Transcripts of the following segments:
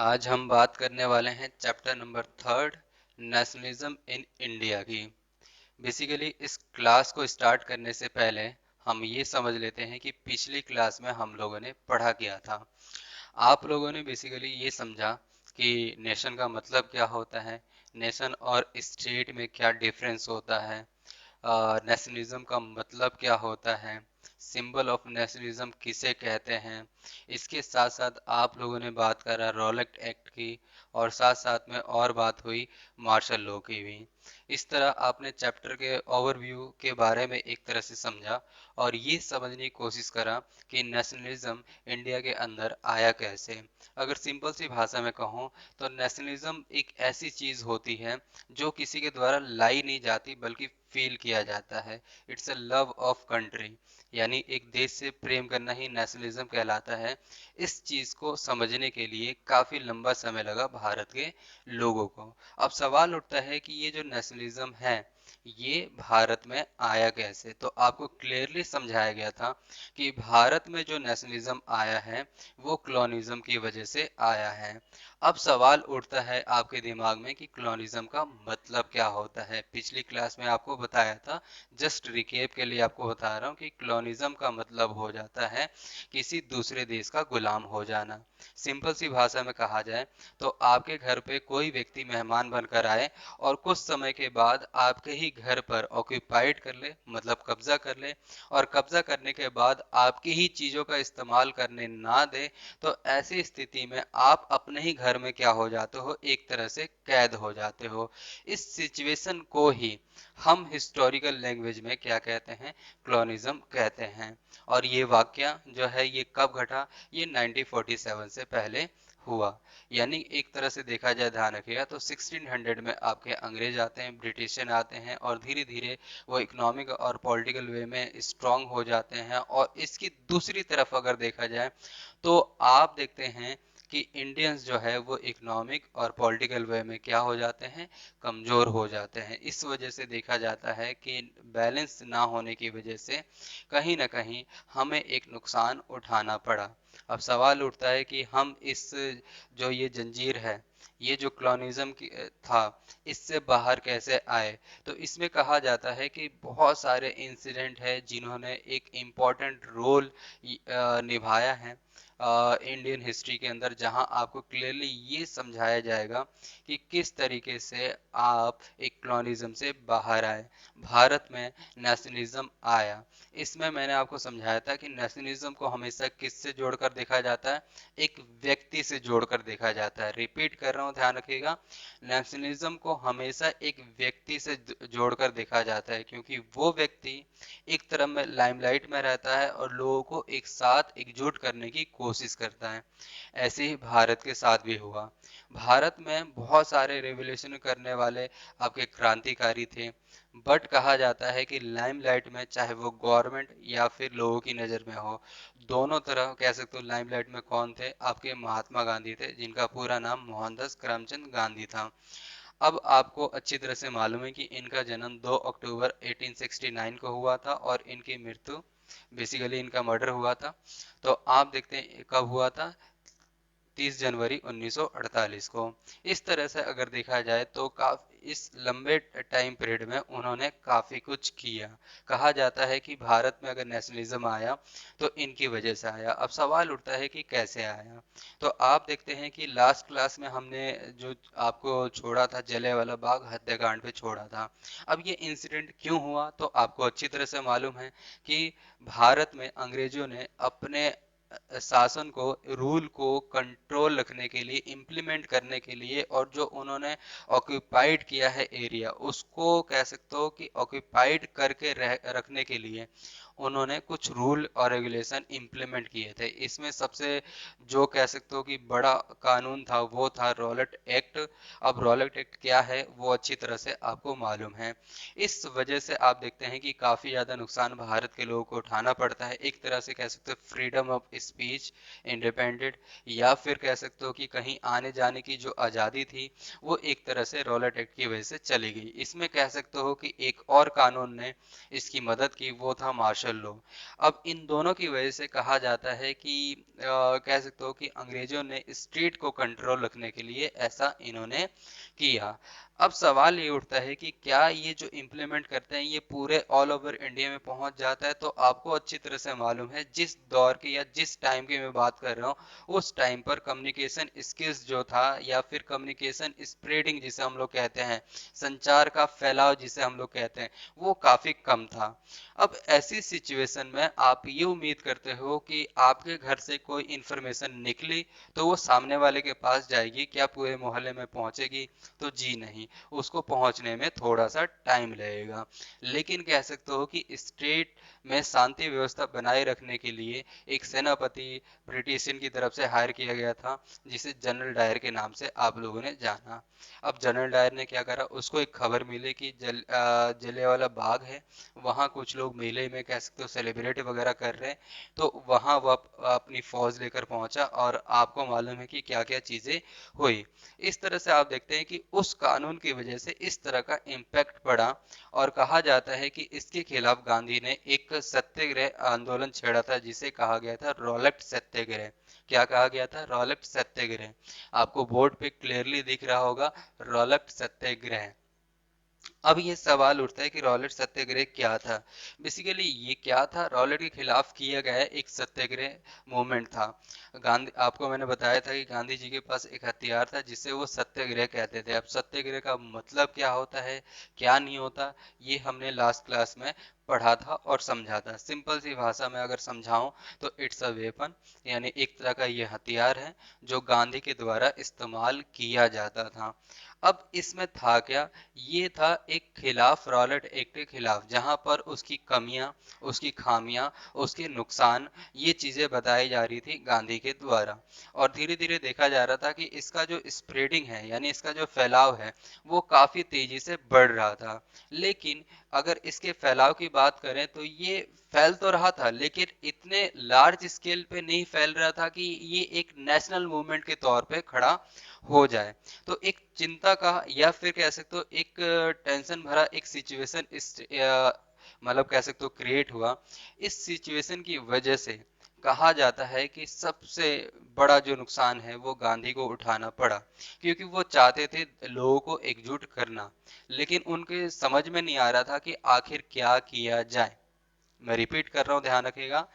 आज हम बात करने वाले हैं chapter number third, nationalism in India की। बेसिकली इस क्लास को स्टार्ट करने से पहले हम ये समझ लेते हैं कि पिछली क्लास में हम लोगों ने पढ़ा क्या था। आप लोगों ने बेसिकली ये समझा कि नेशन का मतलब क्या होता है, नेशन और स्टेट में क्या डिफरेंस होता है, नेशनलिज्म का मतलब क्या होता है, सिंबल ऑफ नेशनलिज्म किसे कहते हैं। इसके साथ साथ आप लोगों ने बात करा रॉलेट एक्ट की, और साथ साथ में और बात हुई मार्शल लॉ की भी। इस तरह आपने चैप्टर के ओवरव्यू के बारे में एक तरह से समझा और ये समझने की कोशिश करा कि नेशनलिज्म इंडिया के अंदर आया कैसे। अगर सिंपल सी भाषा में कहूँ तो नेशनलिज्म एक ऐसी चीज होती है जो किसी के द्वारा लाई नहीं जाती बल्कि फील किया जाता है। It's a love of country, यानी एक देश से प्रेम करना ही नेशनलिज्म कहलाता है। इस चीज को समझने के लिए काफी लंबा समय लगा भारत के लोगों को। अब सवाल उठता है कि ये जो नेशनलिज्म है ये भारत में आया कैसे। तो आपको क्लियरली समझाया गया था कि भारत में जो नेशनलिज्म आया है वो कॉलोनिज्म की वजह से आया है। अब सवाल उठता है आपके दिमाग में कि कॉलोनिज्म का मतलब क्या होता है। पिछली क्लास में आपको बताया था, जस्ट रिकेप के लिए आपको बता रहा हूँ कि कॉलोनिज्म का मतलब हो जाता है किसी दूसरे देश का गुलाम हो जाना। सिंपल सी भाषा में कहा जाए तो आपके घर पे कोई व्यक्ति मेहमान बनकर आए और कुछ समय के बाद आपके ही घर पर ऑक्यूपाइड कर ले, मतलब कब्जा कर ले, और कब्जा करने के बाद आपकी ही चीजों का इस्तेमाल करने ना दे, तो ऐसी स्थिति में आप अपने ही घर में क्या हो जाते हो, एक तरह से कैद हो जाते हो। इस सिचुएशन को ही हम हिस्टोरिकल लैंग्वेज में क्या कहते हैं, कॉलोनिज्म कहते हैं। और ये वाकया जो है ये कब घटा, ये 1947 से पहले हुआ। यानी एक तरह से देखा जाए, ध्यान रखिएगा, तो 1600 में आपके अंग्रेज आते हैं, ब्रिटिशियन आते हैं और धीरे धीरे वो इकोनॉमिक और पॉलिटिकल वे में स्ट्रांग हो जाते हैं। और इसकी दूसरी तरफ अगर देखा जाए तो आप देखते हैं कि इंडियंस जो है वो इकोनॉमिक और पॉलिटिकल वे में क्या हो जाते हैं, कमजोर हो जाते हैं। इस वजह से देखा जाता है कि बैलेंस ना होने की वजह से कहीं ना कहीं हमें एक नुकसान उठाना पड़ा। अब सवाल उठता है कि हम इस जो ये जंजीर है, ये जो कॉलोनिज्म की था, इससे बाहर कैसे आए। तो इसमें कहा जाता है कि बहुत सारे इंसिडेंट है जिन्होंने एक इम्पोर्टेंट रोल निभाया है इंडियन हिस्ट्री के अंदर, जहां आपको क्लियरली ये समझाया जाएगा कि किस तरीके से आप एक कॉलोनिज्म से बाहर आए, भारत में नेशनलिज्म आया। इसमें मैंने आपको समझाया था कि नेशनलिज्म को हमेशा किससे जोड़कर देखा जाता है, एक व्यक्ति से जोड़कर देखा जाता है। रिपीट कर रहा हूँ, ध्यान रखिएगा, नेशनलिज्म को हमेशा एक व्यक्ति से जोड़कर देखा जाता है, क्योंकि वो व्यक्ति एक तरफ में लाइमलाइट में रहता है और लोगों को एक साथ एकजुट करने की कोशिश करता है। ऐसे ही भारत के साथ भी हुआ। भारत में बहुत सारे रेवोल्यूशन करने वाले आपके क्रांतिकारी थे, बट कहा जाता है कि लाइमलाइट में चाहे वो गवर्नमेंट या फिर लोगों की नज़र में हो, दोनों तरह कह सकते हो लाइमलाइट में कौन थे, आपके महात्मा गांधी थे, जिनका पूरा नाम मोहनदास करमचंद गांधी था। अब आपको अच्छी तरह से मालूम है कि इनका जन्म 2 अक्टूबर 1869 को हुआ था और इनकी मृत्यु, बेसिकली इनका मर्डर हुआ था, तो आप देखते हैं कब हुआ था, 30 जनवरी 1948 को। इस तरह से अगर देखा जाए तो काफी इस लंबे टाइम पीरियड में उन्होंने काफी कुछ किया। कहा जाता है कि भारत में अगर नेशनलिज्म आया तो इनकी वजह से आया। अब सवाल उठता है कि कैसे आया। तो आप देखते हैं कि लास्ट क्लास में हमने जो आपको छोड़ा था, जलियांवाला बाग हत्याकांड पे छोड़ा था। अब ये इंसिडेंट क्यों हुआ तो आपको अच्छी तरह से मालूम है कि भारत में अंग्रेजों ने अपने शासन को, रूल को कंट्रोल रखने के लिए, इम्प्लीमेंट करने के लिए, और जो उन्होंने ऑक्यूपाइड किया है एरिया, उसको कह सकते हो कि ऑक्यूपाइड करके रखने के लिए उन्होंने कुछ रूल और रेगुलेशन इम्प्लीमेंट किए थे। इसमें सबसे जो कह सकते हो कि बड़ा कानून था वो था रॉलेट एक्ट। अब रॉलेट एक्ट क्या है वो अच्छी तरह से आपको मालूम है। इस वजह से आप देखते हैं कि काफी ज्यादा नुकसान भारत के लोगों को उठाना पड़ता है। एक तरह से कह सकते हो फ्रीडम ऑफ स्पीच, इंडिपेंडेंट, या फिर कह सकते हो कि कहीं आने जाने की जो आज़ादी थी वो एक तरह से रॉलेट एक्ट की वजह से चली गई। इसमें कह सकते हो कि एक और कानून ने इसकी मदद की, वो था मार्शल सोशल लॉ। अब इन दोनों की वजह से कहा जाता है कि कह सकते हो कि अंग्रेजों ने स्टेट को कंट्रोल रखने के लिए ऐसा इन्होंने किया। अब सवाल ये उठता है कि क्या ये जो इम्प्लीमेंट करते हैं ये पूरे ऑल ओवर इंडिया में पहुंच जाता है? तो आपको अच्छी तरह से मालूम है जिस दौर की या जिस टाइम की मैं बात कर रहा हूँ, उस टाइम पर कम्युनिकेशन स्किल्स जो था या फिर कम्युनिकेशन स्प्रेडिंग जिसे हम लोग कहते हैं, संचार का फैलाव जिसे हम लोग कहते हैं, वो काफी कम था। अब ऐसी सिचुएशन में आप ये उम्मीद करते हो कि आपके घर से कोई इंफॉर्मेशन निकली तो वो सामने वाले के पास जाएगी, क्या पूरे मोहल्ले में पहुंचेगी? तो जी नहीं, उसको पहुंचने में थोड़ा सा टाइम लगेगा। लेकिन कह सकते हो कि स्टेट में शांति व्यवस्था बनाए रखने के लिए एक सेनापति ब्रिटिश की तरफ से हायर किया गया था, जिसे जनरल डायर के नाम से आप लोगों ने जाना। अब जनरल डायर ने क्या करा, उसको एक खबर मिली कि जलियांवाला बाग है, वहाँ कुछ लोग मेले में कह सकते हो सेलिब्रेट वगैरह कर रहे हैं। तो वहाँ वह अपनी फौज लेकर पहुंचा और आपको मालूम है कि क्या क्या चीजें हुई। इस तरह से आप देखते हैं कि उस कानून की वजह से इस तरह का इम्पैक्ट पड़ा और कहा जाता है कि इसके खिलाफ गांधी ने एक सत्याग्रह आंदोलन छेड़ा था, जिसे कहा गया था रॉलेट सत्याग्रह। क्या कहा गया था? रॉलेट सत्याग्रह। आपको बोर्ड पे क्लियरली दिख रहा होगा, रॉलेट सत्याग्रह। अब ये सवाल उठता है कि रॉलेट सत्याग्रह क्या था? बेसिकली ये क्या था? रॉलेट के खिलाफ किया गया एक सत्याग्रह मूवमेंट था। गांधी, आपको मैंने बताया था कि गांधी जी के पास एक हथियार था जिसे वो सत्याग्रह कहते थे। अब सत्याग्रह का मतलब क्या होता है, क्या नहीं होता, ये हमने लास्ट क्लास में पढ़ा था और समझा था। सिंपल सी भाषा में अगर समझाऊं तो इट्स अ वेपन, यानी एक तरह का ये हथियार है जो गांधी के द्वारा इस्तेमाल किया जाता था। अब इसमें था क्या? ये था एक खिलाफ, रॉलेट एक्ट के खिलाफ, जहां पर उसकी कमियां, उसकी खामियां, उसके नुकसान, ये चीजें बताई जा रही थी गांधी के द्वारा। और धीरे धीरे देखा जा रहा था कि इसका जो स्प्रेडिंग है, यानी इसका जो फैलाव है, वो काफी तेजी से बढ़ रहा था। लेकिन अगर इसके फैलाव की बात करें तो ये फैल तो रहा था, लेकिन इतने लार्ज स्केल पे नहीं फैल रहा था कि ये एक नेशनल मूवमेंट के तौर पे खड़ा हो जाए। तो एक चिंता का या फिर कह सकते हो एक टेंशन भरा एक सिचुएशन इस मतलब कह सकते हो क्रिएट हुआ। इस सिचुएशन की वजह से कहा जाता है कि सबसे बड़ा जो नुकसान है वो गांधी को उठाना पड़ा, क्योंकि वो चाहते थे लोगों को एकजुट करना, लेकिन उनके समझ में नहीं आ रहा था कि आखिर क्या किया जाए। मैं रिपीट कर रहा हूं, ध्यान रखिएगा।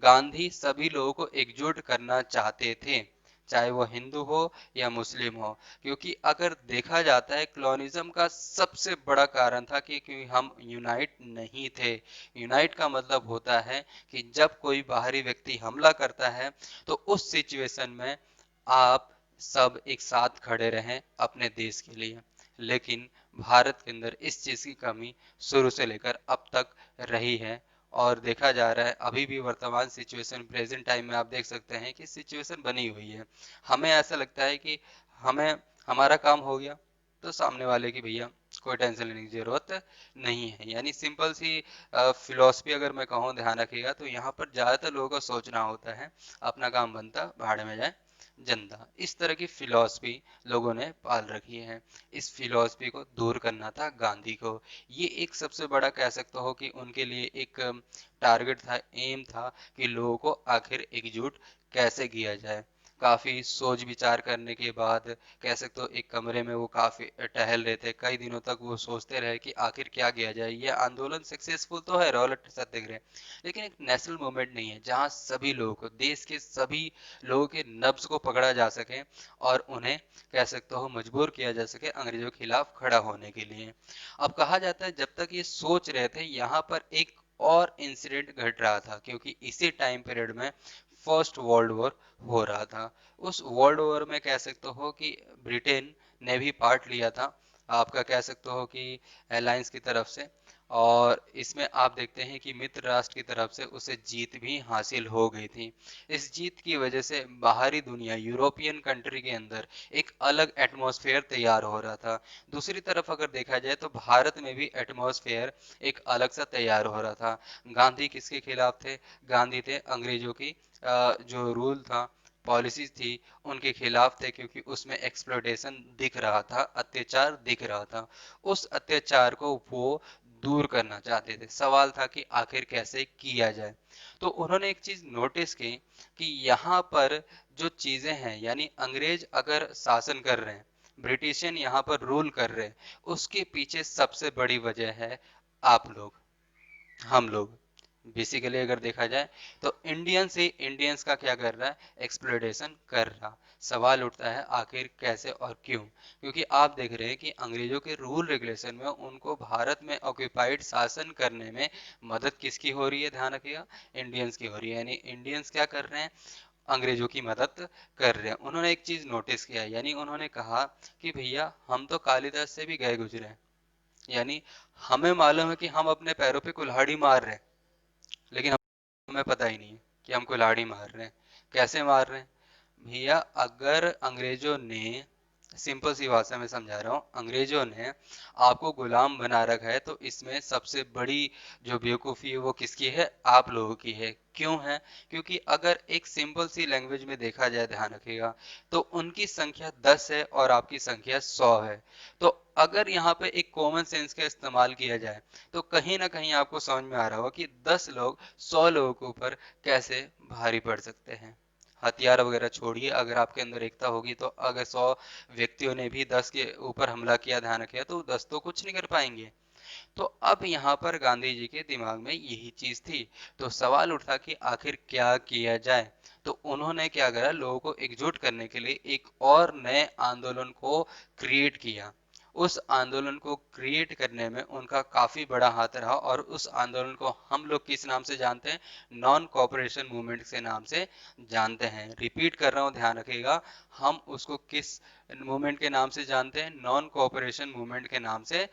गांधी सभी लोगों को एकजुट करना चाहते थे, चाहे वो हिंदू हो या मुस्लिम हो, क्योंकि अगर देखा जाता है कॉलोनिज्म का सबसे बड़ा कारण था कि क्योंकि हम यूनाइट नहीं थे। यूनाइट का मतलब होता है कि जब कोई बाहरी व्यक्ति हमला करता है तो उस सिचुएशन में आप सब एक साथ खड़े रहें अपने देश के लिए। लेकिन भारत के अंदर इस चीज की कमी शुरू से लेकर अब तक रही है, और देखा जा रहा है अभी भी वर्तमान सिचुएशन प्रेजेंट टाइम में आप देख सकते हैं कि सिचुएशन बनी हुई है। हमें ऐसा लगता है कि हमें हमारा काम हो गया तो सामने वाले की भैया कोई टेंशन लेने की जरूरत नहीं है। यानी सिंपल सी फिलॉसफी अगर मैं कहूँ, ध्यान रखिएगा, तो यहाँ पर ज्यादातर लोगों को सोचना होता है अपना काम बनता भाड़ में जाए जनता। इस तरह की फिलॉसफी लोगों ने पाल रखी है। इस फिलॉसफी को दूर करना था गांधी को। ये एक सबसे बड़ा कह सकते हो कि उनके लिए एक टारगेट था, एम था कि लोगों को आखिर एकजुट कैसे किया जाए। काफी सोच विचार करने के बाद कह सकते हो एक कमरे में वो काफी टहल रहे थे, कई दिनों तक वो सोचते रहे कि आखिर क्या किया जाए। ये आंदोलन सक्सेसफुल तो है, रॉलेट सत्याग्रह, लेकिन एक नेशनल मूवमेंट नहीं है जहां सभी लोगों को, देश के सभी लोगों के नब्ज को पकड़ा जा सके और उन्हें कह सकते हो मजबूर किया जा सके अंग्रेजों के खिलाफ खड़ा होने के लिए। अब कहा जाता है जब तक ये सोच रहे थे, यहाँ पर एक और इंसिडेंट घट रहा था, क्योंकि इसी टाइम पीरियड में फर्स्ट वर्ल्ड वॉर हो रहा था। उस वर्ल्ड वॉर में कह सकते हो कि ब्रिटेन ने भी पार्ट लिया था, आपका कह सकते हो कि अलायंस की तरफ से। और इसमें आप देखते हैं कि मित्र राष्ट्र की तरफ से उसे जीत भी हासिल हो गई थी। इस जीत की वजह से बाहरी दुनिया, यूरोपियन कंट्री के अंदर एक अलग एटमॉस्फेयर तैयार हो रहा था। दूसरी तरफ अगर देखा जाए तो भारत में भी एटमॉस्फेयर एक अलग सा तैयार हो रहा था। गांधी किसके खिलाफ थे? गांधी थे अंग्रेजों की जो रूल था, पॉलिसीज थी, उनके खिलाफ थे, क्योंकि उसमें एक्सप्लॉयटेशन दिख रहा था, अत्याचार दिख रहा था। उस अत्याचार को वो दूर करना चाहते थे। सवाल था कि आखिर कैसे किया जाए। तो उन्होंने एक चीज नोटिस की कि यहाँ पर जो चीजें हैं, यानी अंग्रेज अगर शासन कर रहे हैं, ब्रिटिशियन यहाँ पर रूल कर रहे हैं, उसके पीछे सबसे बड़ी वजह है आप लोग, हम लोग। बेसिकली अगर देखा जाए तो इंडियंस ही इंडियंस का क्या कर रहा है, एक्सप्लोइटेशन कर रहा। सवाल उठता है आखिर कैसे और क्यों? क्योंकि आप देख रहे हैं कि अंग्रेजों के रूल रेगुलेशन में उनको भारत में ऑक्यूपाइड शासन करने में मदद किसकी हो रही है, ध्यान रखिएगा, इंडियंस की हो रही है। यानी इंडियंस क्या कर रहे हैं, अंग्रेजों की मदद कर रहे हैं। उन्होंने एक चीज नोटिस किया, यानी उन्होंने कहा कि भैया हम तो कालिदास से भी गए गुजरे हैं, यानी हमें मालूम है कि हम अपने पैरों पे कुल्हाड़ी मार रहे हैं, लेकिन हमें पता ही नहीं है कि हम कुल्हाड़ी मार रहे हैं। कैसे मार रहे हैं भैया? अगर अंग्रेजों ने, सिंपल सी भाषा में समझा रहा हूँ, अंग्रेजों ने आपको गुलाम बना रखा है, तो इसमें सबसे बड़ी जो बेवकूफ़ी है वो किसकी है, आप लोगों की है। क्यों है? क्योंकि अगर एक सिंपल सी लैंग्वेज में देखा जाए, ध्यान रखिएगा, तो उनकी संख्या 10 है और आपकी संख्या 100 है। तो अगर यहाँ पे एक कॉमन सेंस का इस्तेमाल किया जाए तो कहीं ना कहीं आपको समझ में आ रहा होगा कि 10 लोग 100 लोगों के ऊपर कैसे भारी पड़ सकते हैं। हथियार वगैरह छोड़िए, अगर आपके अंदर एकता होगी तो अगर 100 व्यक्तियों ने भी 10 के ऊपर हमला किया, ध्यान रखिए, तो 10 तो कुछ नहीं कर पाएंगे। तो अब यहाँ पर गांधी जी के दिमाग में यही चीज थी। तो सवाल उठा कि आखिर क्या किया जाए। तो उन्होंने क्या करा, लोगों को एकजुट करने के लिए एक और नए आंदोलन को क्रिएट किया। उस आंदोलन को क्रिएट करने में उनका काफी बड़ा हाथ रहा, और उस आंदोलन को हम लोग किस नाम से जानते हैं, नॉन कॉपरेशन मूवमेंट के नाम से जानते हैं। रिपीट कर रहा हूँ, ध्यान रखिएगा, हम उसको किस मूवमेंट के नाम से जानते हैं, नॉन कॉपरेशन मूवमेंट के नाम से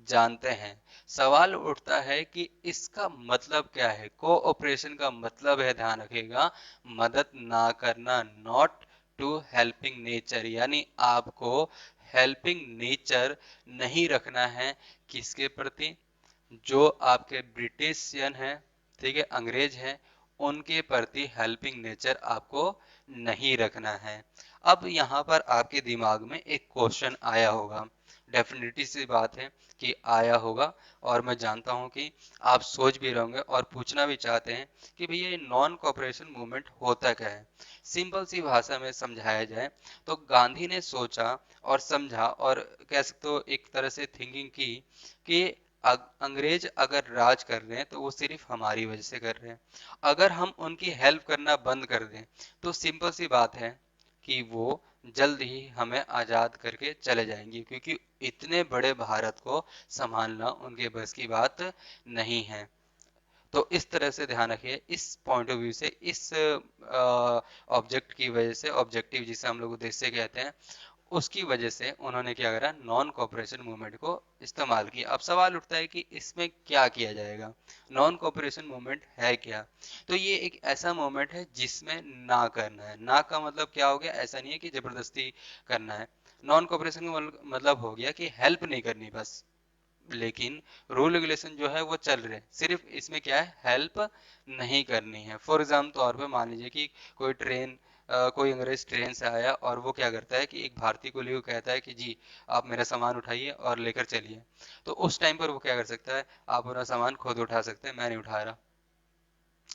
जानते हैं। सवाल उठता है कि इसका मतलब क्या है। कोऑपरेशन का मतलब है, ध्यान रखिएगा, मदद ना करना, नॉट टू हेल्पिंग नेचर, यानी आपको हेल्पिंग नेचर नहीं रखना है। किसके प्रति? जो आपके ब्रिटिशियन हैं, ठीक है, अंग्रेज हैं, उनके प्रति हेल्पिंग नेचर आपको नहीं रखना है। अब यहाँ पर आपके दिमाग में एक क्वेश्चन आया होगा, डेफिनेटली सी बात है कि आया होगा, और मैं जानता हूँ कि आप सोच भी रहे होंगे और पूछना भी चाहते हैं कि भैया ये नॉन कॉपरेशन मूवमेंट होता क्या है। सिंपल सी भाषा में समझाया जाए तो गांधी ने सोचा और समझा, और कह सकते हो एक तरह से थिंकिंग की कि अंग्रेज अगर राज कर रहे हैं तो वो सिर्फ हमारी वजह से कर रहे हैं। अगर हम उनकी हेल्प करना बंद कर दें तो सिंपल सी बात है कि वो जल्द ही हमें आजाद करके चले जाएंगे, क्योंकि इतने बड़े भारत को संभालना उनके बस की बात नहीं है। तो इस तरह से ध्यान रखिए, इस पॉइंट ऑफ व्यू से, इस ऑब्जेक्ट की वजह से, ऑब्जेक्टिव जिसे हम लोग उद्देश्य कहते हैं, उसकी वजह से उन्होंने क्या करा, नॉन कॉपरेशन मूवमेंट को इस्तेमाल किया। अब सवाल उठता है कि इसमें क्या किया जाएगा, नॉन कॉपरेशन मूवमेंट है क्या? तो ये एक ऐसा मूवमेंट है जिसमें ना करना है। ना का मतलब क्या हो गया, ऐसा नहीं है कि जबरदस्ती करना है। नॉन कॉपरेशन का मतलब हो गया कि हेल्प नहीं करनी बस, लेकिन रूल रेगुलेशन जो है वो चल रहे, सिर्फ इसमें क्या है, हेल्प नहीं करनी है। फॉर एग्जाम्पल तौर पे मान लीजिए कि कोई ट्रेन, कोई अंग्रेज ट्रेन से आया और वो क्या करता है कि एक भारतीय को लिए कहता है कि जी आप मेरा सामान उठाइए और लेकर चलिए। तो उस टाइम पर वो क्या कर सकता है, आप अपना सामान खुद उठा सकते हैं, मैं नहीं उठा रहा,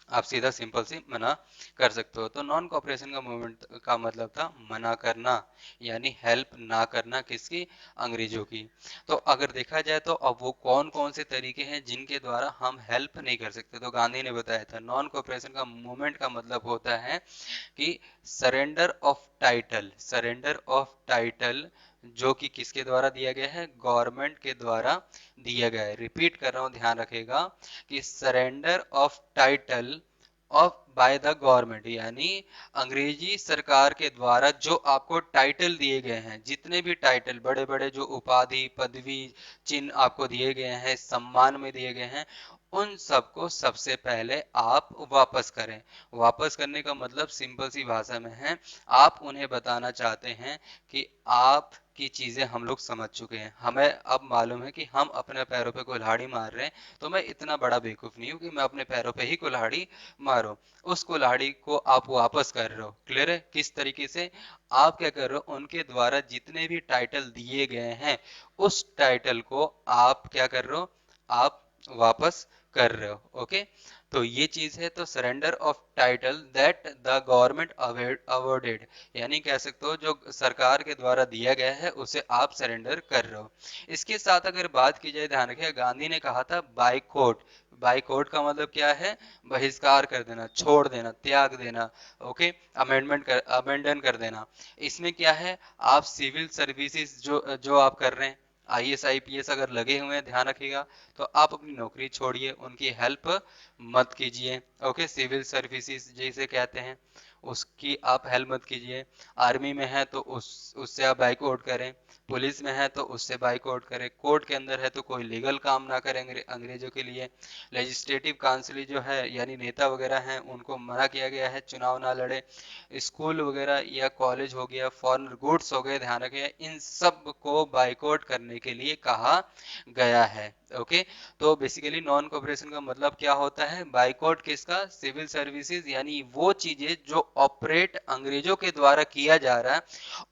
आप सीधा सिंपल सी मना कर सकते हो। तो नॉन कॉपरेशन का मूवमेंट का मतलब था मना करना, यानी हेल्प ना करना, किसकी, अंग्रेजों की। तो अगर देखा जाए तो अब वो कौन कौन से तरीके हैं जिनके द्वारा हम हेल्प नहीं कर सकते, तो गांधी ने बताया था नॉन कॉपरेशन का मूवमेंट का मतलब होता है कि surrender of title, surrender of title, जो कि किसके द्वारा दिया गया है, गवर्नमेंट के द्वारा दिया गया है। रिपीट कर रहा हूं, ध्यान रखेगा, कि surrender of title of by the government, यानी अंग्रेजी सरकार के द्वारा जो आपको टाइटल दिए गए हैं, जितने भी टाइटल, बड़े बड़े जो उपाधि, पदवी, चिन्ह आपको दिए गए हैं, सम्मान में दिए गए हैं, उन सबको सबसे पहले आप वापस करें। वापस करने का मतलब सिंपल सी भाषा में है, आप उन्हें बताना चाहते हैं कि आप की चीजें हम लोग समझ चुके हैं, हमें अब मालूम है कि हम अपने पैरों पे कुल्हाड़ी मार रहे हैं, तो मैं इतना बड़ा बेवकूफ नहीं हूँ कि मैं अपने पैरों पे ही कुल्हाड़ी मारूं। उस कुल्हाड़ी को आप वापस कर रहे हो, क्लियर है? किस तरीके से आप क्या कर रहे हो, उनके द्वारा जितने भी टाइटल दिए गए हैं उस टाइटल को आप क्या कर रहे हो, आप वापस कर रहे हो। ओके, तो ये चीज है। तो surrender of title that the government awarded, यानी कह सकते हो जो सरकार के द्वारा दिया गया है उसे आप सरेंडर कर रहे हो। इसके साथ अगर बात की जाए, ध्यान रखिए, गांधी ने कहा था बाइकआउट। बाइकआउट का मतलब क्या है? बहिष्कार कर देना, छोड़ देना, त्याग देना। ओके, अमेंडन कर देना। इसमें क्या है, आप सिविल सर्विसेज जो जो आप कर रहे हैं, आईएएस आईपीएस अगर लगे हुए हैं, ध्यान रखिएगा, तो आप अपनी नौकरी छोड़िए, उनकी हेल्प मत कीजिए। ओके, सिविल सर्विसेज जैसे कहते हैं, उसकी आप हेल्प मत कीजिए। आर्मी में है तो उससे आप बाइकआउट करें। पुलिस में है तो उससे बाइकआउट करें। कोर्ट के अंदर है तो कोई लीगल काम ना करें अंग्रेजों के लिए। लेजिस्लेटिव काउंसिल जो है, यानी नेता वगैरह हैं, उनको मना किया गया है चुनाव ना लड़े। स्कूल वगैरह या कॉलेज हो गया, फॉरेन गुड्स हो गए, ध्यान रखिए, इन सब को बाइकआउट करने के लिए कहा गया है। ओके, तो बेसिकली नॉन कोऑपरेशन का मतलब क्या होता है? बाइकआउट किसका? सिविल सर्विसेज, यानी वो चीजें जो ऑपरेट अंग्रेजों के द्वारा किया जा रहा है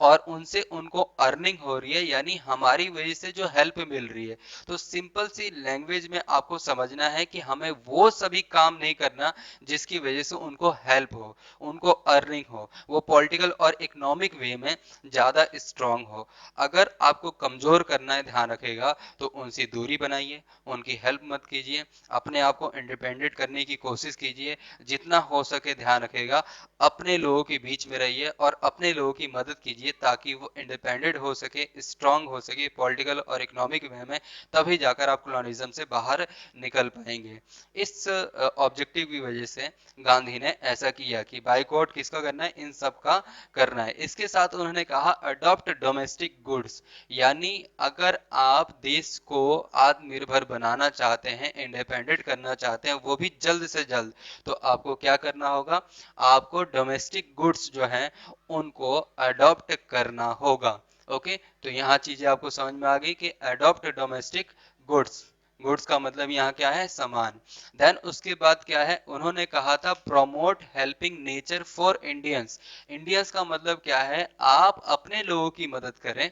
और उनसे उनको अर्निंग हो रही है, यानी हमारी वजह से जो हेल्प मिल रही है। तो सिंपल सी लैंग्वेज में आपको समझना है कि हमें वो सभी काम नहीं करना जिसकी वजह से उनको हेल्प हो, उनको अर्निंग हो, वो पॉलिटिकल और इकोनॉमिक वे में ज्यादा स्ट्रांग हो। अगर आपको कमजोर करना है, ध्यान रखेगा, तो उनसे दूरी बनाइए, उनकी हेल्प मत कीजिए, अपने आप को इंडिपेंडेंट करने की कोशिश कीजिए। जितना हो सके, ध्यान रखेगा, अपने लोगों के बीच में रहिए और अपने लोगों की मदद कीजिए ताकि वो इंडिपेंडेंट हो सके, स्ट्रांग हो सके पॉलिटिकल और इकोनॉमिक वे में। तभी जाकर आप कॉलोनिज्म से बाहर निकल पाएंगे। इस ऑब्जेक्टिव की वजह से गांधी ने ऐसा किया कि बाइकआउट किसका करना है? इन सब का करना है। इसके साथ उन्होंने कहा अडॉप्ट डोमेस्टिक गुड्स, यानी अगर आप देश को आत्मनिर्भर बनाना चाहते हैं, इंडिपेंडेंट करना चाहते हैं, वो भी जल्द से जल्द, तो आपको क्या करना होगा? आपको डोमेस्टिक गुड्स जो हैं उनको अडॉप्ट करना होगा। ओके, तो यहाँ चीजें आपको समझ में आ गई कि अडॉप्ट डोमेस्टिक गुड्स, गुड्स का मतलब यहाँ क्या है? सामान। देन उसके बाद क्या है, उन्होंने कहा था promote helping nature for Indians. Indians का मतलब क्या है? आप अपने लोगों की मदद करें।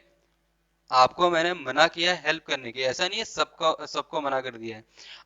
आपको मैंने मना किया है हेल्प करने की, ऐसा नहीं है सबको सबको मना कर दिया है।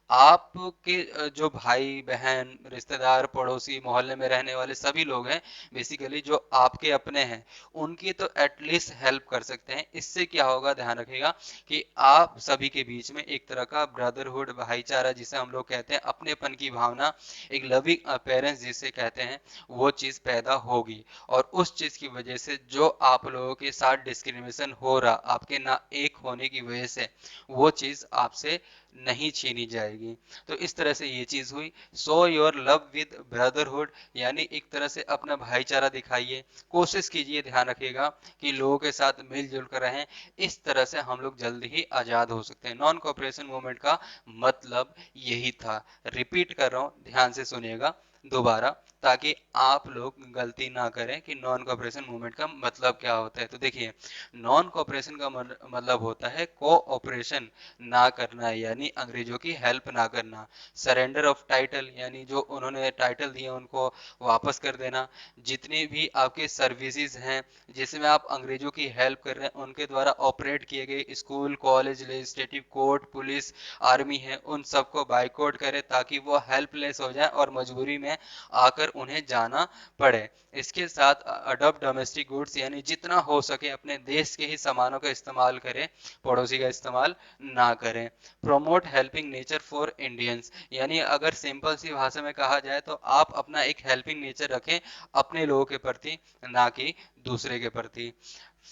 आपके जो भाई बहन, रिश्तेदार, पड़ोसी, मोहल्ले में रहने वाले सभी लोग हैं, बेसिकली जो आपके अपने हैं, उनकी तो एटलीस्ट हेल्प कर सकते हैं। इससे क्या होगा, ध्यान रखिएगा, कि आप सभी के बीच में एक तरह का ब्रदरहुड, भाईचारा जिसे हम लोग कहते हैं, अपनेपन की भावना, एक लविंग अपेयरेंस जिसे कहते हैं, वो चीज पैदा होगी। और उस चीज की वजह से जो आप लोगों के साथ डिस्क्रिमिनेशन हो रहा, आपके ना एक होने की वजह से, वो चीज आपसे नहीं छीनी जाएगी। तो इस तरह से ये चीज हुई। So your love with brotherhood, यानी एक तरह से अपना भाईचारा दिखाइए, कोशिश कीजिए, ध्यान रखिएगा, कि लोगों के साथ मिलजुल कर रहें। इस तरह से हम लोग जल्द ही आजाद हो सकते हैं। नॉन कोऑपरेशन मूवमेंट का मतलब यही था। रिपीट कर रहा हूं, ध्यान से सुनिएगा दोबारा, ताकि आप लोग गलती ना करें कि नॉन कोऑपरेशन मूवमेंट का मतलब क्या होता है। तो देखिए, नॉन कोऑपरेशन का मतलब होता है कोऑपरेशन ना करना, यानी अंग्रेजों की हेल्प ना करना। सरेंडर ऑफ टाइटल, यानी जो उन्होंने टाइटल दिए उनको वापस कर देना। जितनी भी आपके सर्विसेज हैं जिसमें आप अंग्रेजों की हेल्प कर रहे हैं, उनके द्वारा ऑपरेट किए गए school, college, legislative, court, police, army है, उन सबको बाइकआउट करें ताकि वो हेल्पलेस हो जाए और मजबूरी में आकर उन्हें जाना पड़े। इसके साथ अडॉप्ट डोमेस्टिक गुड्स, यानी जितना हो सके अपने देश के ही सामानों का इस्तेमाल करें, पड़ोसी का इस्तेमाल ना करें। Promote helping nature for Indians, यानी अगर सिंपल सी भाषा में कहा जाए तो आप अपना एक हेल्पिंग नेचर रखें अपने लोगों के प्रति, ना कि दूसरे के प्रति।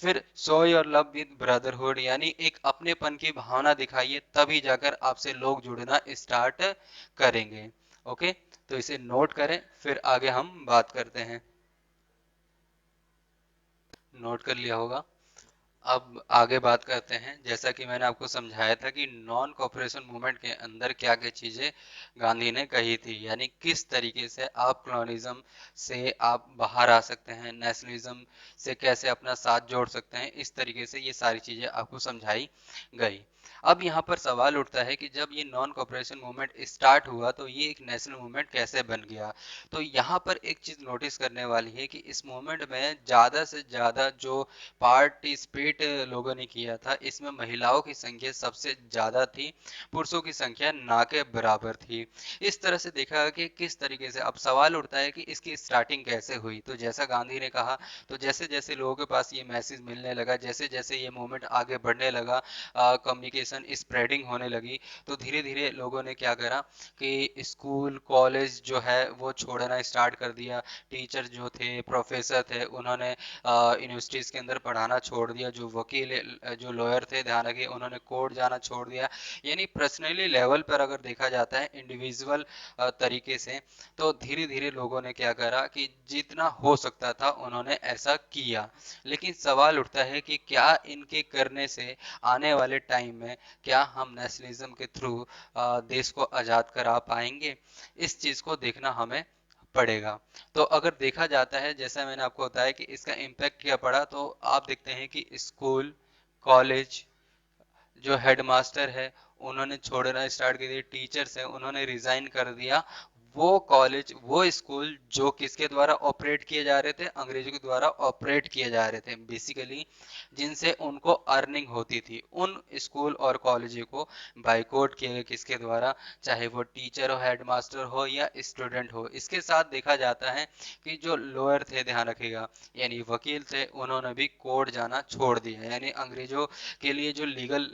फिर show your love with brotherhood, यानी एक अपनेपन की भावना दिखाइए, तभी जाकर आपसे लोग जुड़ना स्टार्ट करेंगे। ओके, तो इसे नोट करें, फिर आगे हम बात करते हैं। नोट कर लिया होगा। अब आगे बात करते हैं। जैसा कि मैंने आपको समझाया था कि नॉन कॉपरेशन मूवमेंट के अंदर क्या क्या चीजें गांधी ने कही थी, यानी किस तरीके से आप कॉलोनिज्म से आप बाहर आ सकते हैं, नेशनलिज्म से कैसे अपना साथ जोड़ सकते हैं, इस तरीके से ये सारी चीजें आपको समझाई गई। अब यहाँ पर सवाल उठता है कि जब ये नॉन कॉपरेशन मूवमेंट स्टार्ट हुआ तो ये एक नेशनल मूवमेंट कैसे बन गया? तो यहाँ पर एक चीज नोटिस करने वाली है कि इस मूवमेंट में ज्यादा से ज्यादा जो पार्टिसिपेट पार्टिसिपेट लोगों ने किया था, इसमें महिलाओं की संख्या सबसे ज्यादा थी, पुरुषों की संख्या ना के बराबर थी। इस तरह से देखा कि किस तरीके से अब सवाल उठता है कि इसकी स्टार्टिंग कैसे हुई। तो जैसा गांधी ने कहा, तो जैसे जैसे लोगों के पास ये मैसेज मिलने लगा, जैसे जैसे ये मूवमेंट आगे बढ़ने लगा, कम्युनिकेशन स्प्रेडिंग होने लगी, तो धीरे धीरे लोगों ने क्या करा कि स्कूल कॉलेज जो है वो छोड़ना स्टार्ट कर दिया। टीचर जो थे, प्रोफेसर थे, उन्होंने यूनिवर्सिटीज़ के अंदर पढ़ाना छोड़ दिया। जो वकील जो लॉयर थे, ध्यान रखिए, उन्होंने कोर्ट जाना छोड़ दिया। यानी पर्सनली लेवल पर अगर देखा जाता है, इंडिविजुअल तरीके से, तो धीरे धीरे लोगों ने क्या करा कि जितना हो सकता था उन्होंने ऐसा किया। लेकिन सवाल उठता है कि क्या इनके करने से आने वाले टाइम में क्या हम नेशनलिज्म के थ्रू देश को आज़ाद करा पाएंगे? इस चीज़ को देखना हमें पड़ेगा। तो अगर देखा जाता है, जैसा मैंने आपको बताया कि इसका इम्पैक्ट क्या पड़ा, तो आप देखते हैं कि स्कूल कॉलेज जो हेडमास्टर है उन्होंने छोड़ना स्टार्ट कर दिया, टीचर्स है उन्होंने रिजाइन कर दिया। वो कॉलेज वो स्कूल जो किसके द्वारा ऑपरेट किए जा रहे थे, अंग्रेजों के द्वारा ऑपरेट किए जा रहे थे बेसिकली, जिनसे उनको अर्निंग होती थी, उन स्कूल और कॉलेज को बाइकआउट किया गया। किसके द्वारा? चाहे वो टीचर हो, हेडमास्टर हो या स्टूडेंट हो। इसके साथ देखा जाता है कि जो लोअर थे, ध्यान रखिएगा, यानी वकील थे, उन्होंने भी कोर्ट जाना छोड़ दिया। यानी अंग्रेजों के लिए जो लीगल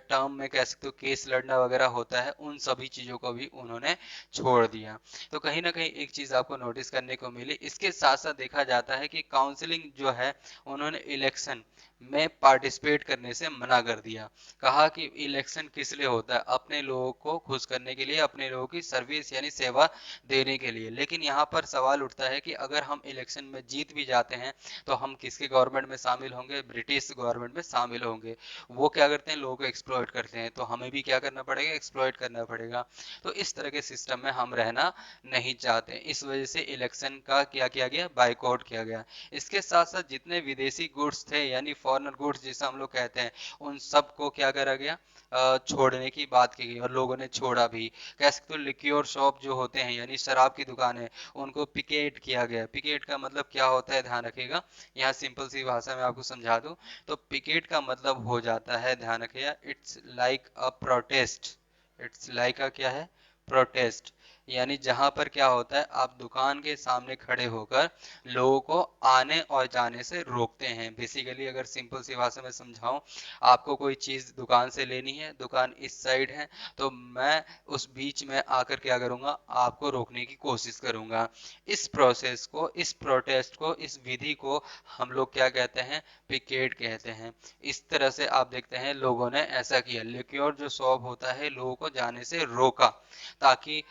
टर्म में कह सकते हो केस लड़ना वगैरह होता है, उन सभी चीजों को भी उन्होंने छोड़ दिया। तो कहीं ना कहीं एक चीज आपको नोटिस करने को मिली। इसके साथ साथ देखा जाता है कि काउंसलिंग जो है, उन्होंने इलेक्शन में पार्टिसिपेट करने से मना कर दिया। कहा कि इलेक्शन किस लिए होता है? अपने लोगों को खुश करने के लिए, अपने लोगों की सर्विस यानी सेवा देने के लिए। लेकिन यहाँ पर सवाल उठता है कि अगर हम इलेक्शन में जीत भी जाते हैं तो हम किसके गवर्नमेंट में शामिल होंगे? ब्रिटिश गवर्नमेंट में शामिल होंगे। वो क्या करते हैं? लोगों को एक्सप्लॉइट करते हैं, तो हमें भी क्या करना पड़ेगा? एक्सप्लॉइट करना पड़ेगा। तो इस तरह के सिस्टम में हम रहना नहीं चाहते। इस वजह से इलेक्शन का क्या किया गया? बाइकआउट किया गया। इसके साथ साथ जितने विदेशी गुड्स थे, यानी फॉरेनर गुड्स जिसे हम लोग कहते हैं, उन सबको क्या करा गया? छोड़ने की बात की गई, और लोगों ने छोड़ा भी। कह सकते हो लिक्योर शॉप जो होते हैं, यानी शराब की दुकानें, उनको पिकेट किया गया। पिकेट का मतलब क्या होता है? ध्यान रखिएगा, यहाँ सिंपल सी भाषा में आपको समझा दूं, तो पिकेट का मतलब हो जाता है, ध्यान रखिएगा, it's like a protest. It's like अ क्या है? प्रोटेस्ट। यानी जहां पर क्या होता है, आप दुकान के सामने खड़े होकर लोगों को आने और जाने से रोकते हैं। बेसिकली अगर सिंपल सी भाषा में समझाऊं, आपको कोई चीज दुकान से लेनी है, दुकान इस साइड है, तो मैं उस बीच में आकर क्या करूंगा? आपको रोकने की कोशिश करूंगा। इस प्रोसेस को, इस प्रोटेस्ट को, इस विधि को हम लोग क्या कहते हैं? पिकेट कहते हैं। इस तरह से आप देखते हैं लोगों ने ऐसा किया। लिक्योर जो शॉप होता है, लोगों को जाने से रोका, ताकि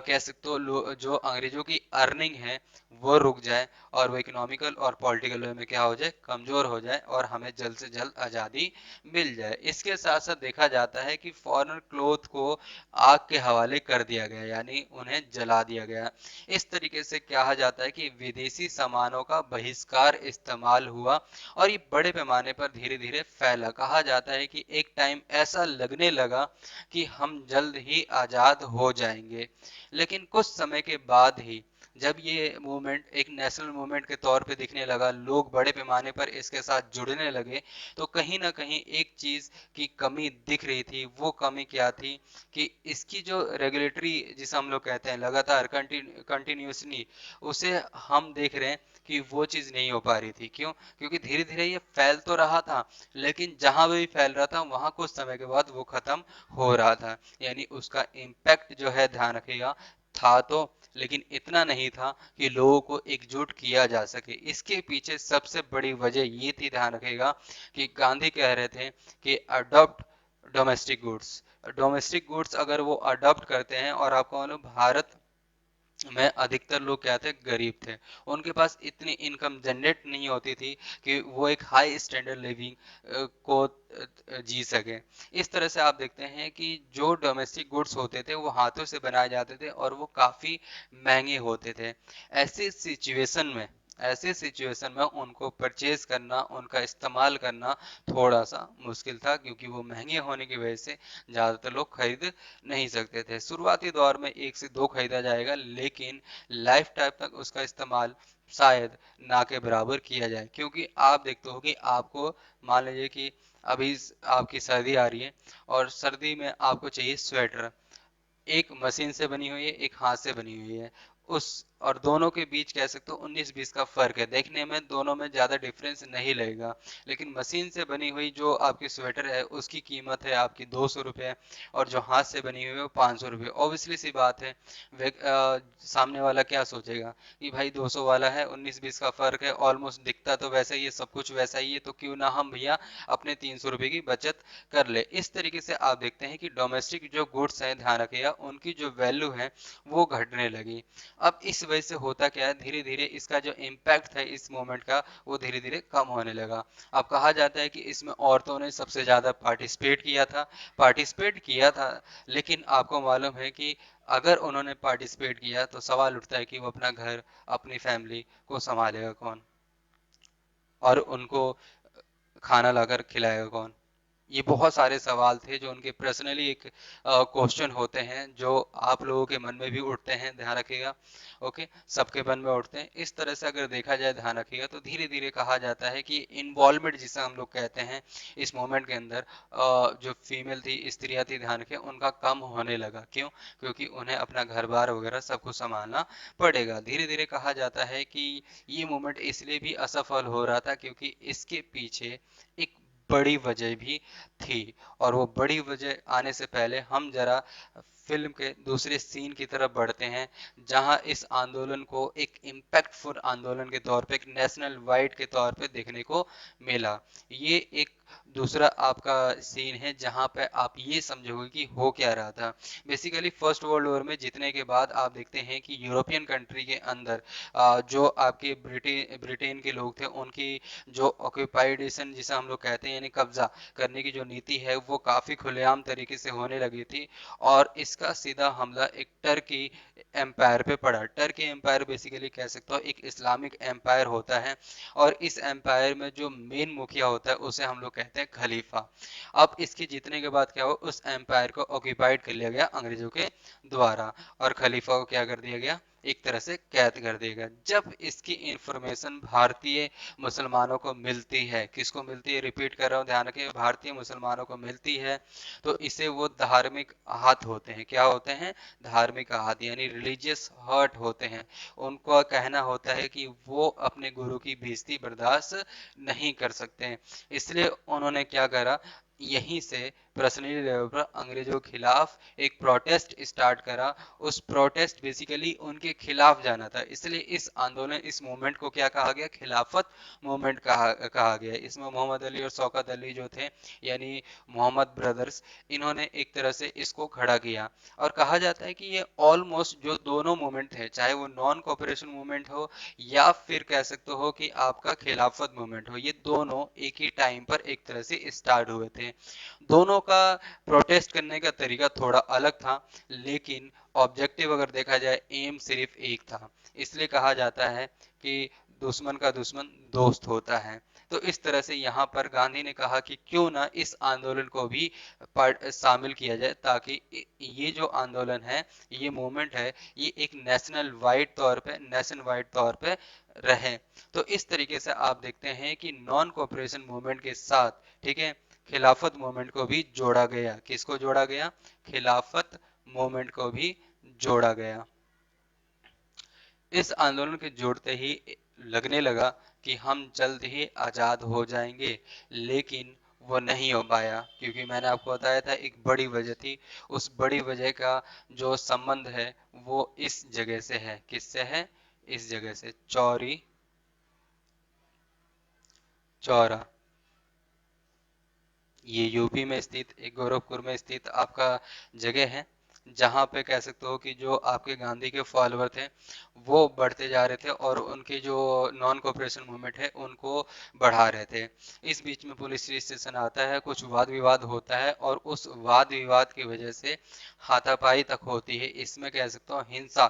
कह सकते हो जो अंग्रेजों की अर्निंग है वो रुक जाए, और वो इकोनॉमिकल और पॉलिटिकल वे में क्या हो जाए? कमजोर हो जाए, और हमें जल्द से जल्द आज़ादी मिल जाए। इसके साथ साथ देखा जाता है कि फॉरेन क्लोथ को आग के हवाले कर दिया गया, यानी उन्हें जला दिया गया। इस तरीके से कहा जाता है कि विदेशी सामानों का बहिष्कार इस्तेमाल हुआ, और ये बड़े पैमाने पर धीरे धीरे फैला। कहा जाता है कि एक टाइम ऐसा लगने लगा कि हम जल्द ही आजाद हो जाएंगे। लेकिन कुछ समय के बाद ही जब ये मूवमेंट एक नेशनल मूवमेंट के तौर पे दिखने लगा, लोग बड़े पैमाने पर इसके साथ जुड़ने लगे, तो कहीं ना कहीं एक चीज की कमी दिख रही थी। वो कमी क्या थी? कि इसकी जो रेगुलेटरी जिसे हम लोग कहते हैं, लगातार कंटिन्यूसली उसे हम देख रहे हैं कि वो चीज नहीं हो पा रही थी। क्यों? क्योंकि धीरे धीरे ये फैल तो रहा था, लेकिन जहां भी फैल रहा था वहां कुछ समय के बाद वो खत्म हो रहा था। यानी उसका इम्पैक्ट जो है, ध्यान रखिएगा, था तो, लेकिन इतना नहीं था कि लोगों को एकजुट किया जा सके। इसके पीछे सबसे बड़ी वजह ये थी, ध्यान रखिएगा, कि गांधी कह रहे थे कि adopt domestic goods. Domestic goods अगर वो अडॉप्ट करते हैं, और आपको मालूम भारत में अधिकतर लोग क्या थे? गरीब थे। उनके पास इतनी इनकम जनरेट नहीं होती थी कि वो एक हाई स्टैंडर्ड लिविंग को जी सके। इस तरह से आप देखते हैं कि जो डोमेस्टिक गुड्स होते थे वो हाथों से बनाए जाते थे, और वो काफी महंगे होते थे। ऐसी सिचुएशन में ऐसे सिचुएशन में उनको परचेज करना, उनका इस्तेमाल करना थोड़ा सा मुश्किल था, क्योंकि वो महंगे होने की वजह से ज़्यादातर लोग खरीद नहीं सकते थे। शुरुआती दौर में एक से दो खरीदा जाएगा, लेकिन लाइफ टाइम तक उसका इस्तेमाल शायद ना के बराबर किया जाए। क्योंकि आप देखते हो कि आपको मान लीजिए कि अभी आपकी सर्दी आ रही है, और सर्दी में आपको चाहिए स्वेटर। एक मशीन से बनी हुई है, एक हाथ से बनी हुई है। उस और दोनों के बीच कह सकते हो 19-20 का फर्क है। देखने में दोनों में ज्यादा डिफरेंस नहीं लगेगा, लेकिन मशीन से बनी हुई जो आपकी स्वेटर है उसकी कीमत है आपकी 200 रुपये, और जो हाथ से बनी हुई है वो 500 रुपये। ऑब्वियसली सी बात है, सामने वाला क्या सोचेगा कि भाई 200 वाला है, 19-20 का फर्क है, ऑलमोस्ट दिखता तो वैसा ही है, सब कुछ वैसा ही है, तो क्यों ना हम भैया अपने 300 रुपये की बचत कर ले। इस तरीके से आप देखते हैं कि डोमेस्टिक जो गुड्स हैं, ध्यान रखिएगा, उनकी जो वैल्यू है वो घटने लगी। अब इस वजह से होता क्या है, धीरे धीरे इसका जो इम्पैक्ट है इस मूवमेंट का वो धीरे धीरे कम होने लगा। अब कहा जाता है कि इसमें औरतों ने सबसे ज्यादा पार्टिसिपेट किया था। लेकिन आपको मालूम है कि अगर उन्होंने पार्टिसिपेट किया तो सवाल उठता है कि वो अपना घर, अपनी फैमिली को संभालेगा कौन, और उनको खाना लाकर खिलाएगा कौन। ये बहुत सारे सवाल थे जो उनके पर्सनली एक क्वेश्चन होते हैं, जो आप लोगों के मन में भी उठते हैं, ध्यान रखिएगा। ओके, सबके मन में उठते हैं। इस तरह से अगर देखा जाए, ध्यान रखिएगा, तो धीरे धीरे कहा जाता है कि इन्वॉल्वमेंट जिसे हम लोग कहते हैं इस मोमेंट के अंदर, जो फीमेल थी, स्त्रियां थी, ध्यान रखिए, उनका कम होने लगा। क्यों? क्योंकि उन्हें अपना घर बार वगैरह सब कुछ संभालना पड़ेगा। धीरे धीरे कहा जाता है कि ये मूवमेंट इसलिए भी असफल हो रहा था क्योंकि इसके पीछे एक बड़ी वजह भी थी। और वो बड़ी वजह आने से पहले हम जरा फिल्म के दूसरे सीन की तरफ बढ़ते हैं, जहां इस आंदोलन को एक इम्पैक्टफुल आंदोलन के तौर पे, एक नेशनल वाइड के तौर पे देखने को मिला। ये एक दूसरा आपका सीन है जहां पे आप ये समझोगे कि हो क्या रहा था। बेसिकली फर्स्ट वर्ल्ड वॉर में जीतने के बाद आप देखते हैं कि यूरोपियन कंट्री के अंदर जो आपके ब्रिटेन के लोग थे, उनकी जो ऑक्यूपाइडेशन जिसे हम लोग कहते हैं, यानी कब्जा करने की जो नीति है, वो काफी खुलेआम तरीके से होने लगी थी। और इसका सीधा हमला एक टर्की एम्पायर पे पड़ा। टर्की एम्पायर बेसिकली कह सकते हो एक इस्लामिक एम्पायर होता है, और इस एम्पायर में जो मेन मुखिया होता है उसे हम लोग कहते हैं खलीफा। अब इसके जीतने के बाद क्या हुआ, उस एम्पायर को ऑक्यूपाइड कर लिया गया अंग्रेजों के द्वारा, और खलीफा को क्या कर दिया गया, एक तरह से कैद कर दिया गया। जब इसकी इंफॉर्मेशन भारतीय मुसलमानों को मिलती है, किसको मिलती है, रिपीट कर रहा हूँ, ध्यान रखिए, भारतीय मुसलमानों को मिलती है, तो इसे वो धार्मिक आहत होते हैं। क्या होते हैं? धार्मिक आहत, यानी रिलीजियस हर्ट होते हैं। उनको कहना होता है कि वो अपने गुरु की बेइज्जती बर्दाश्त नहीं कर सकते हैं। इसलिए उन्होंने क्या करा, यहीं से पर्सनली लेवल पर अंग्रेजों के खिलाफ एक प्रोटेस्ट स्टार्ट करा। उस प्रोटेस्ट बेसिकली उनके खिलाफ जाना था, इसलिए इस आंदोलन, इस मूवमेंट को क्या कहा गया, खिलाफत मूवमेंट कहा गया। इसमें मोहम्मद अली और शौकत अली जो थे, यानी मोहम्मद ब्रदर्स, इन्होंने एक तरह से इसको खड़ा किया। और कहा जाता है कि ये ऑलमोस्ट जो दोनों मूवमेंट थे, चाहे वो नॉन कॉपरेशन मूवमेंट हो या फिर कह सकते हो कि आपका खिलाफत मूवमेंट हो, ये दोनों एक ही टाइम पर एक तरह से स्टार्ट हुए थे। दोनों का प्रोटेस्ट करने का तरीका थोड़ा अलग था, लेकिन ऑब्जेक्टिव अगर देखा जाए, एम सिर्फ एक था। इसलिए कहा जाता है कि दुश्मन का दुश्मन दोस्त होता है। तो इस तरह से यहाँ पर गांधी ने कहा कि क्यों ना इस आंदोलन को भी शामिल किया जाए, ताकि ये जो आंदोलन है, ये मूवमेंट है, ये एक नेशन वाइड तौर पे रहे। तो इस तरीके से आप देखते हैं कि नॉन कॉपरेशन मूवमेंट के साथ, ठीक है, खिलाफत मूवमेंट को भी जोड़ा गया। किसको जोड़ा गया? खिलाफत मूवमेंट को भी जोड़ा गया। इस आंदोलन के जोड़ते ही लगने लगा कि हम जल्द ही आजाद हो जाएंगे, लेकिन वो नहीं हो पाया, क्योंकि मैंने आपको बताया था एक बड़ी वजह थी। उस बड़ी वजह का जो संबंध है वो इस जगह से है। किससे है? इस जगह से, चौरी चौरा। ये यूपी में स्थित, एक गोरखपुर में स्थित आपका जगह है। जहाँ पे कह सकते हो कि जो आपके गांधी के फॉलोअर थे वो बढ़ते जा रहे थे और उनकी जो नॉन कोऑपरेशन मूवमेंट है उनको बढ़ा रहे थे। इस बीच में पुलिस स्टेशन आता है, कुछ वाद विवाद होता है और उस वाद विवाद की वजह से हाथापाई तक होती है। इसमें कह सकता हूँ हिंसा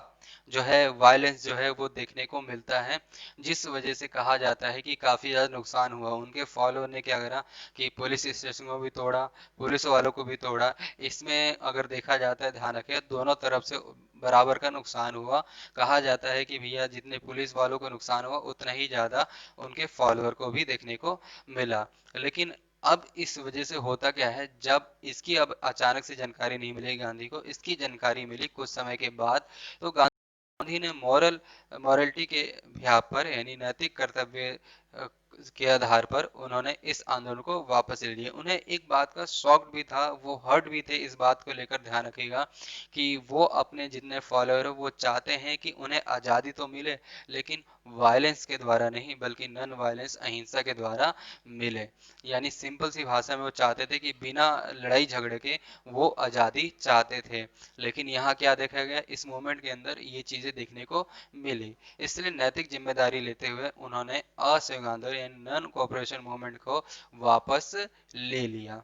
जो है, वायलेंस जो है वो देखने को मिलता है, जिस वजह से कहा जाता है कि काफी ज्यादा नुकसान हुआ। उनके फॉलोअर ने क्या करा कि पुलिस स्टेशन को भी तोड़ा, पुलिस वालों को भी तोड़ा। इसमें अगर देखा जाता है, ध्यान रखें, दोनों तरफ से बराबर का नुकसान हुआ। कहा जाता है कि भैया जितने पुलिस वालों को नुकसान हुआ उतना ही ज्यादा उनके फॉलोअर को भी देखने को मिला। लेकिन अब इस वजह से होता क्या है, जब इसकी अब अचानक से जानकारी नहीं मिली गांधी को, इसकी जानकारी मिली कुछ समय के बाद। तो गांधी ने मॉरलिटी के बिहाफ पर, यानी नैतिक कर्तव्य के आधार पर उन्होंने इस आंदोलन को वापस ले लिया। उन्हें एक बात का शौक भी था, वो हर्ट भी थे इस बात को लेकर, ध्यान रखिएगा, कि वो अपने जितने फॉलोअर है वो चाहते हैं कि उन्हें आज़ादी तो मिले, लेकिन वायलेंस के द्वारा नहीं बल्कि नॉन वायलेंस, अहिंसा के द्वारा मिले। यानी सिंपल सी भाषा में वो चाहते थे कि बिना लड़ाई झगड़े के वो आज़ादी चाहते थे। लेकिन यहाँ क्या देखा गया, इस मूवमेंट के अंदर ये चीज़ें देखने को मिली। इसलिए नैतिक जिम्मेदारी लेते हुए उन्होंने असहयोग आंदोलन यानी नॉन कोऑपरेशन मूवमेंट को वापस ले लिया।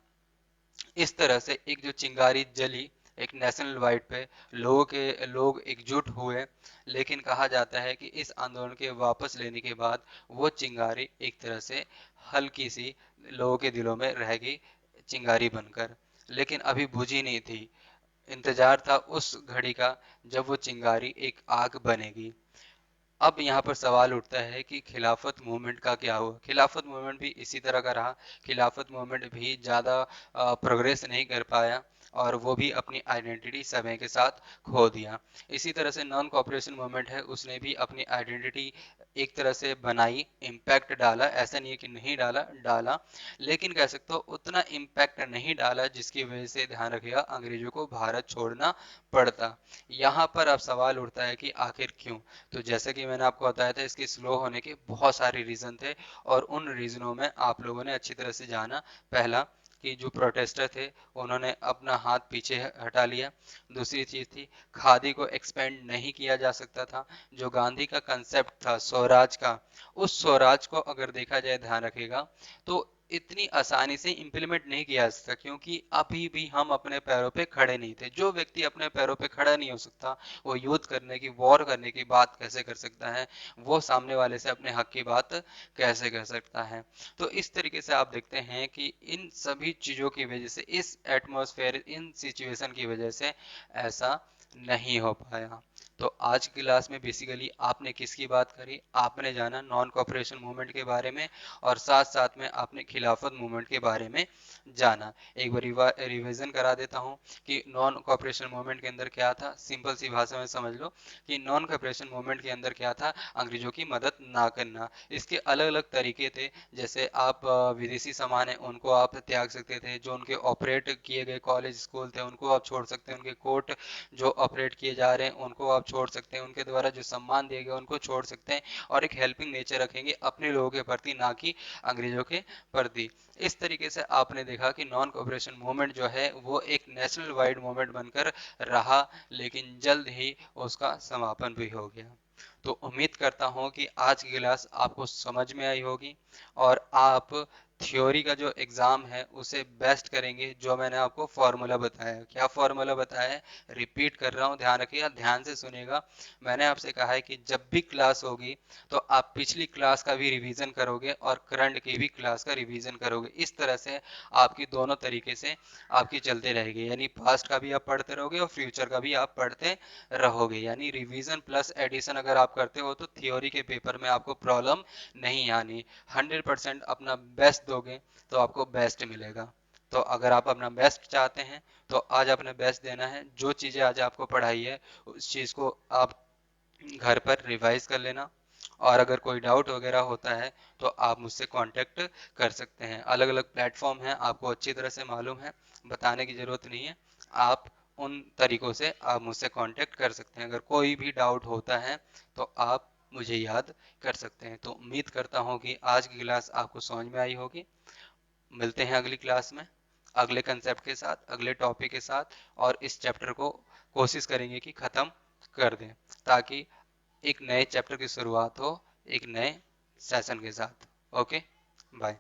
इस तरह से एक जो चिंगारी जली, एक नेशनल वाइड पे लोग एकजुट हुए। लेकिन कहा जाता है कि इस आंदोलन के वापस लेने के बाद वो चिंगारी एक तरह से हल्की सी लोगों के दिलों में रह गई, चिंगारी बनकर, लेकिन अभी बुझी नहीं थी। इंतजार था उस घड़ी का जब वो चिंगारी एक आग बनेगी। अब यहाँ पर सवाल उठता है कि खिलाफत मूवमेंट का क्या हुआ। खिलाफत मूवमेंट भी इसी तरह का रहा। खिलाफत मूवमेंट भी ज़्यादा प्रोग्रेस नहीं कर पाया और वो भी अपनी आइडेंटिटी समय के साथ खो दिया। इसी तरह से नॉन कॉपरेशन मूवमेंट है, उसने भी अपनी आइडेंटिटी एक तरह से बनाई, इम्पैक्ट डाला, ऐसा नहीं है कि नहीं डाला, डाला, लेकिन कह सकते हो उतना इम्पैक्ट नहीं डाला जिसकी वजह से, ध्यान रखिएगा, अंग्रेजों को भारत छोड़ना पड़ता। यहाँ पर अब सवाल उठता है कि आखिर क्यों। तो जैसे कि मैंने आपको बताया था, इसके स्लो होने के बहुत सारे रीजन थे और उन रीजनों में आप लोगों ने अच्छी तरह से जाना। पहला, कि जो प्रोटेस्टर थे उन्होंने अपना हाथ पीछे हटा लिया। दूसरी चीज थी, खादी को एक्सपेंड नहीं किया जा सकता था। जो गांधी का कंसेप्ट था स्वराज का, उस स्वराज को अगर देखा जाए, ध्यान रखिएगा, तो इतनी आसानी से इम्प्लीमेंट नहीं किया जा सकता, क्योंकि अभी भी हम अपने पैरों पे खड़े नहीं थे। जो व्यक्ति अपने पैरों पे खड़ा नहीं हो सकता, वो युद्ध करने की, वॉर करने की बात कैसे कर सकता है, वो सामने वाले से अपने हक की बात कैसे कर सकता है। तो इस तरीके से आप देखते हैं कि इन सभी चीजों की वजह से, इस एटमॉस्फेयर, इन सिचुएशन की वजह से ऐसा नहीं हो पाया। तो आज की क्लास में बेसिकली आपने किसकी बात करी, आपने जाना नॉन कॉपरेशन मूवमेंट के बारे में और साथ साथ में आपने खिलाफत मूवमेंट के बारे में जाना। एक बार रिवीजन करा देता हूँ कि नॉन कॉपरेशन मूवमेंट के अंदर क्या था। सिंपल सी भाषा में समझ लो कि नॉन कॉपरेशन मूवमेंट के अंदर क्या था, अंग्रेजों की मदद ना करना। इसके अलग अलग तरीके थे, जैसे आप विदेशी सामान है उनको आप त्याग सकते थे, जो उनके ऑपरेट किए गए कॉलेज स्कूल थे उनको आप छोड़ सकते हैं, उनके कोर्ट जो ऑपरेट किए जा रहे हैं उनको आप छोड़ सकते हैं, उनके द्वारा जो सम्मान दिए गए उनको छोड़ सकते हैं, और एक हेल्पिंग नेचर रखेंगे अपने लोगों के प्रति, ना कि अंग्रेजों के प्रति। इस तरीके से आपने देखा कि नॉन कॉपरेशन मूवमेंट जो है वो एक नेशनल वाइड मूवमेंट बनकर रहा, लेकिन जल्द ही उसका समापन भी हो गया। तो उम्मीद करता हूँ कि आज की क्लास आपको समझ में आई होगी और आप थ्योरी का जो एग्जाम है उसे बेस्ट करेंगे। जो मैंने आपको फॉर्मूला बताया, क्या फॉर्मूला बताया है, रिपीट कर रहा हूँ, ध्यान रखिएगा, ध्यान से सुनिएगा। मैंने आपसे कहा है कि जब भी क्लास होगी तो आप पिछली क्लास का भी रिवीजन करोगे और करंट की भी क्लास का रिवीजन करोगे। इस तरह से आपकी दोनों तरीके से आपकी चलते रहेगी, यानी पास्ट का भी आप पढ़ते रहोगे और फ्यूचर का भी आप पढ़ते रहोगे। यानी रिवीजन प्लस एडिशन अगर आप करते हो तो थ्योरी के पेपर में आपको प्रॉब्लम नहीं आनी। 100% अपना बेस्ट दोगे तो आपको बेस्ट मिलेगा। तो अगर आप अपना बेस्ट चाहते हैं तो आज अपने बेस्ट देना है। जो चीज़ें आज आपको पढ़ाई है उस चीज़ को आप घर पर रिवाइज कर लेना, और अगर कोई डाउट वगैरह होता है तो आप मुझसे कांटेक्ट कर सकते हैं। अलग अलग प्लेटफॉर्म हैं, आपको अच्छी तरह से मालूम है, बताने की ज़रूरत नहीं है। आप उन तरीकों से आप मुझसे कांटेक्ट कर सकते हैं। अगर कोई भी डाउट होता है तो आप मुझे याद कर सकते हैं। तो उम्मीद करता हूँ कि आज की क्लास आपको समझ में आई होगी। मिलते हैं अगली क्लास में। अगले कंसेप्ट के साथ, अगले टॉपिक के साथ, और इस चैप्टर को कोशिश करेंगे कि ख़त्म कर दें, ताकि एक नए चैप्टर की शुरुआत हो एक नए सेशन के साथ। Okay, bye.